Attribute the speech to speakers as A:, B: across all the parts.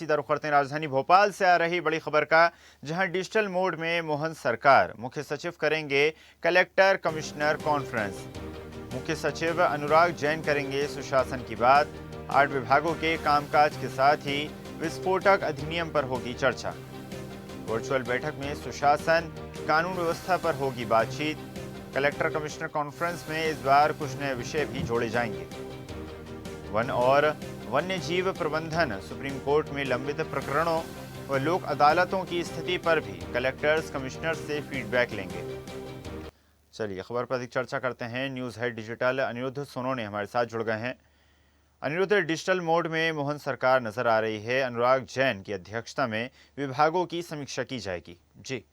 A: सीधा रुख करते हैं राजधानी भोपाल से आ रही बड़ी खबर का, जहां डिजिटल मोड में मोहन सरकार मुख्य सचिव करेंगे कलेक्टर कमिश्नर कॉन्फ्रेंस। मुख्य सचिव अनुराग जैन करेंगे सुशासन की बात। 8 विभागों के कामकाज के साथ ही विस्फोटक अधिनियम पर होगी चर्चा। वर्चुअल बैठक में सुशासन, कानून व्यवस्था पर होगी बातचीत। कलेक्टर कमिश्नर कॉन्फ्रेंस में इस बार कुछ नए विषय भी जोड़े जाएंगे। वन और वन्य जीव प्रबंधन, सुप्रीम कोर्ट में लंबित प्रकरणों व लोक अदालतों की स्थिति पर भी कलेक्टर्स कमिश्नर से फीडबैक लेंगे। चलिए खबर पर अधिक चर्चा करते हैं। News head digital Anirudh Sonone हमारे साथ जुड़ गए हैं। अनिरुद्ध, डिजिटल मोड में मोहन सरकार नजर आ रही है। अनुराग जैन की अध्यक्षता में विभागों की समीक्षा की जाएगी। जी,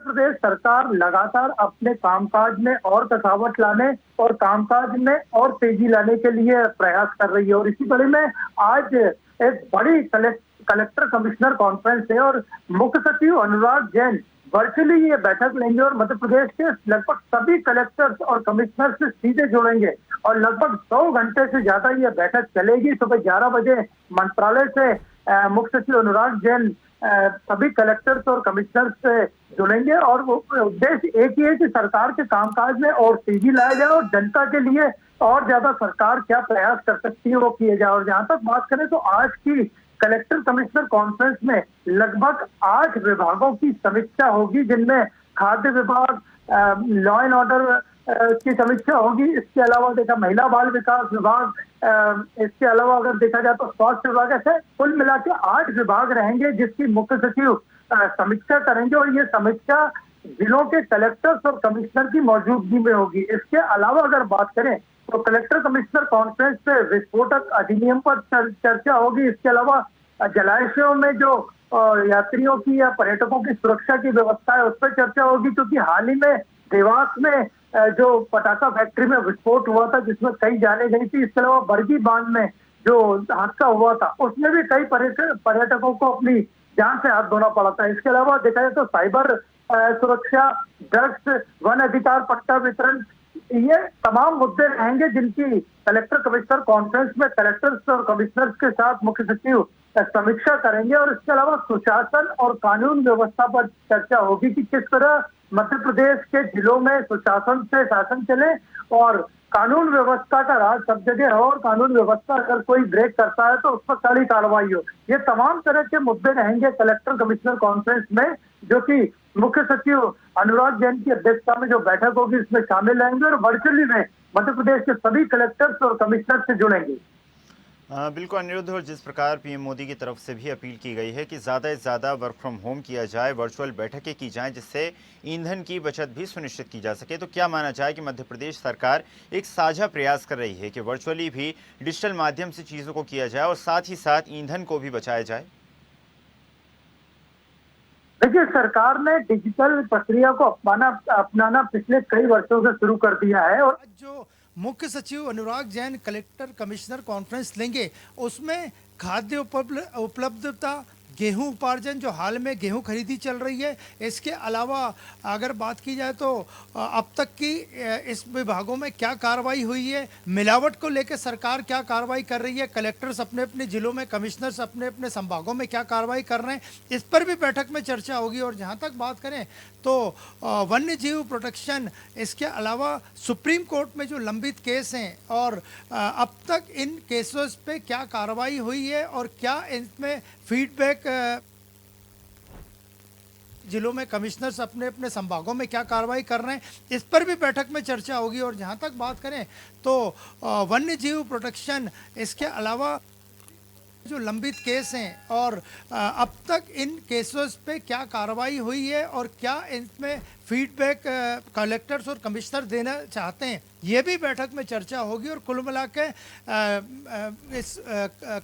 B: प्रदेश सरकार लगातार अपने कामकाज में और कसावट लाने और कामकाज में और तेजी लाने के लिए प्रयास कर रही है और इसी कड़ी में आज एक बड़ी कलेक्टर कमिश्नर कॉन्फ्रेंस है और मुख्य सचिव अनुराग जैन वर्चुअली ये बैठक लेंगे और मध्य प्रदेश के लगभग सभी कलेक्टर्स और कमिश्नर से सीधे जुड़ेंगे और लगभग 2 घंटे से ज्यादा ये बैठक चलेगी। सुबह 11 बजे मंत्रालय से मुख्य सचिव अनुराग जैन सभी कलेक्टर्स और कमिश्नर से जुड़ेंगे और वो उद्देश्य एक ही है कि सरकार के कामकाज में और तेजी लाया जाए और जनता के लिए और ज्यादा सरकार क्या प्रयास कर सकती है वो किए जाए। और जहां तक बात करें तो आज की कलेक्टर कमिश्नर कॉन्फ्रेंस में लगभग 8 विभागों की समीक्षा होगी, जिनमें खाद्य विभाग, लॉ एंड ऑर्डर की समीक्षा होगी। इसके अलावा देखा महिला बाल विकास विभाग, इसके अलावा अगर देखा जाए तो स्वास्थ्य विभाग, ऐसे कुल मिला के 8 विभाग रहेंगे जिसकी मुख्य सचिव समीक्षा करेंगे और ये समीक्षा जिलों के कलेक्टर्स और कमिश्नर की मौजूदगी में होगी। इसके अलावा अगर बात करें तो कलेक्टर कमिश्नर कॉन्फ्रेंस पे विस्फोटक अधिनियम पर चर्चा होगी। इसके अलावा जलाशयों में जो यात्रियों की या पर्यटकों की सुरक्षा की व्यवस्था है उस पर चर्चा होगी, क्योंकि हाल ही में देवास में जो पटाखा फैक्ट्री में विस्फोट हुआ था जिसमें कई जाने गई थी। इसके अलावा बरगी बांध में जो हादसा हुआ था उसमें भी कई पर्यटकों को अपनी जान से हाथ धोना पड़ा था। इसके अलावा देखा जाए तो साइबर सुरक्षा, ड्रग्स, वन अधिकार पट्टा वितरण, ये तमाम मुद्दे रहेंगे जिनकी कलेक्टर कमिश्नर कॉन्फ्रेंस में कलेक्टर्स और कमिश्नर्स के साथ मुख्य सचिव समीक्षा करेंगे। और इसके अलावा सुशासन और कानून व्यवस्था पर चर्चा होगी कि किस तरह मध्य प्रदेश के जिलों में सुशासन से शासन चले और कानून व्यवस्था का राज सब जगह हो और कानून व्यवस्था अगर कोई ब्रेक करता है तो उस पर कड़ी कार्रवाई हो। ये तमाम तरह के मुद्दे रहेंगे कलेक्टर कमिश्नर कॉन्फ्रेंस में, जो कि मुख्य सचिव अनुराग जैन की अध्यक्षता में जो बैठक होगी इसमें शामिल रहेंगे और वर्चुअली में मध्य प्रदेश के सभी कलेक्टर्स और कमिश्नर से जुड़ेंगे।
A: बिल्कुल अनिरुद्ध, और जिस प्रकार पीएम मोदी की तरफ से भी अपील की गई है कि ज़्यादा से ज़्यादा वर्क फ्रॉम होम किया जाए, वर्चुअल बैठकें की जाएं जिससे ईंधन की बचत भी सुनिश्चित की जा सके, तो क्या माना जाए कि मध्य प्रदेश सरकार एक साझा प्रयास कर रही है कि वर्चुअली भी डिजिटल माध्यम से चीज़ों को किया जाए और साथ ही साथ ईंधन को भी बचाया जाए?
B: देखिए, सरकार ने डिजिटल प्रक्रिया को अपनाना पिछले कई वर्षों से शुरू कर दिया है और
C: जो मुख्य सचिव Anurag Jain collector commissioner conference लेंगे उसमें खाद्य उपलब्धता, गेहूं उपार्जन, जो हाल में गेहूं खरीदी चल रही है, इसके अलावा अगर बात की जाए तो अब तक की इस विभागों में क्या कार्रवाई हुई है, मिलावट को लेकर सरकार क्या कार्रवाई कर रही है, कलेक्टर्स अपने अपने जिलों में, कमिश्नर्स अपने अपने संभागों में क्या कार्रवाई कर रहे हैं, इस पर भी बैठक में चर्चा होगी। और जहां तक बात करें तो वन्य जीव प्रोटेक्शन, इसके अलावा सुप्रीम कोर्ट में जो लंबित केस हैं और अब तक इन केसों पे क्या कार्रवाई हुई है और क्या इसमें फीडबैक जिलों में कमिश्नर्स अपने अपने संभागों में क्या कार्रवाई कर रहे हैं, इस पर भी बैठक में चर्चा होगी। और जहां तक बात करें तो वन्य जीव प्रोटेक्शन, इसके अलावा जो लंबित केस हैं और अब तक इन केसों पे क्या कार्रवाई हुई है और क्या इसमें फीडबैक कलेक्टर्स और कमिश्नर देना चाहते हैं, ये भी बैठक में चर्चा होगी। और कुल मिला के इस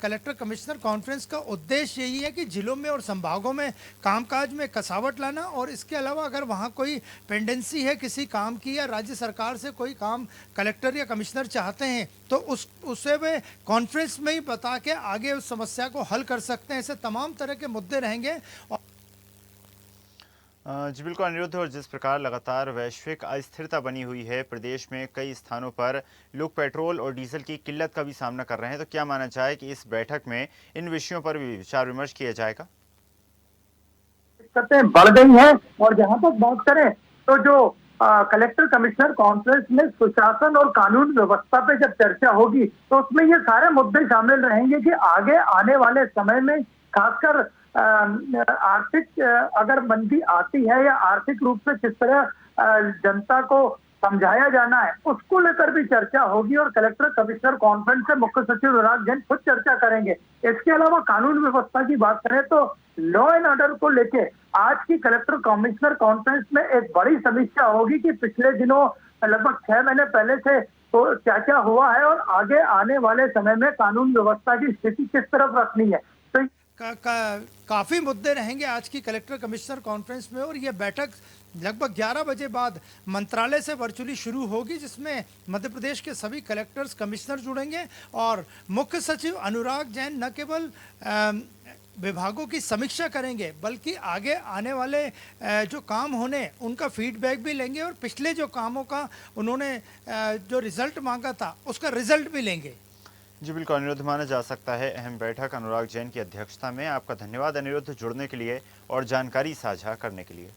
C: कलेक्टर कमिश्नर कॉन्फ्रेंस का उद्देश्य यही है कि जिलों में और संभागों में कामकाज में कसावट लाना और इसके अलावा अगर वहाँ कोई पेंडेंसी है किसी काम की या राज्य सरकार से कोई काम कलेक्टर या कमिश्नर चाहते हैं तो उसे वे कॉन्फ्रेंस में ही बता के आगे उस समस्या को हल कर सकते हैं। ऐसे तमाम तरह के मुद्दे रहेंगे।
A: जी बिल्कुल अनिरुद्ध, और जिस प्रकार लगातार वैश्विक अस्थिरता बनी हुई है, प्रदेश में कई स्थानों पर लोग पेट्रोल और डीजल की किल्लत का भी सामना कर रहे हैं, तो क्या माना जाए कि इस बैठक में इन विषयों पर भी विचार विमर्श किया जाएगा?
B: दिक्कतें बढ़ गई हैं। और जहां तक बात करें तो जो कलेक्टर कमिश्नर कॉन्फ्रेंस में सुशासन और कानून व्यवस्था पे जब चर्चा होगी तो उसमें ये सारे मुद्दे शामिल रहेंगे कि आगे आने वाले समय में खासकर आर्थिक अगर मंदी आती है या आर्थिक रूप से किस तरह जनता को समझाया जाना है उसको लेकर भी चर्चा होगी। और कलेक्टर कमिश्नर कॉन्फ्रेंस से मुख्य सचिव अनुराग जैन खुद चर्चा करेंगे। इसके अलावा कानून व्यवस्था की बात करें तो लॉ एंड ऑर्डर को लेके आज की कलेक्टर कमिश्नर कॉन्फ्रेंस में एक बड़ी समीक्षा होगी कि पिछले दिनों लगभग 6 महीने पहले से तो क्या क्या हुआ है और आगे आने वाले समय में कानून व्यवस्था की स्थिति किस तरफ रखनी है। तो
C: काफ़ी मुद्दे रहेंगे आज की कलेक्टर कमिश्नर कॉन्फ्रेंस में। और ये बैठक लगभग 11 बजे बाद मंत्रालय से वर्चुअली शुरू होगी, जिसमें मध्य प्रदेश के सभी कलेक्टर्स कमिश्नर जुड़ेंगे और मुख्य सचिव अनुराग जैन न केवल विभागों की समीक्षा करेंगे बल्कि आगे आने वाले जो काम होने उनका फीडबैक भी लेंगे और पिछले जो कामों का उन्होंने जो रिजल्ट मांगा था उसका रिजल्ट भी लेंगे।
A: जी बिल्कुल अनिरुद्ध, माना जा सकता है अहम बैठक अनुराग जैन की अध्यक्षता में। आपका धन्यवाद अनिरुद्ध, जुड़ने के लिए और जानकारी साझा करने के लिए।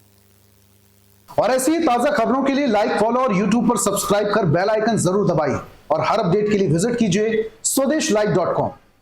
D: और ऐसी ही ताजा खबरों के लिए लाइक, फॉलो और यूट्यूब पर सब्सक्राइब कर बेल आइकन जरूर दबाइए और हर अपडेट के लिए विजिट कीजिए स्वदेशलाइव.com।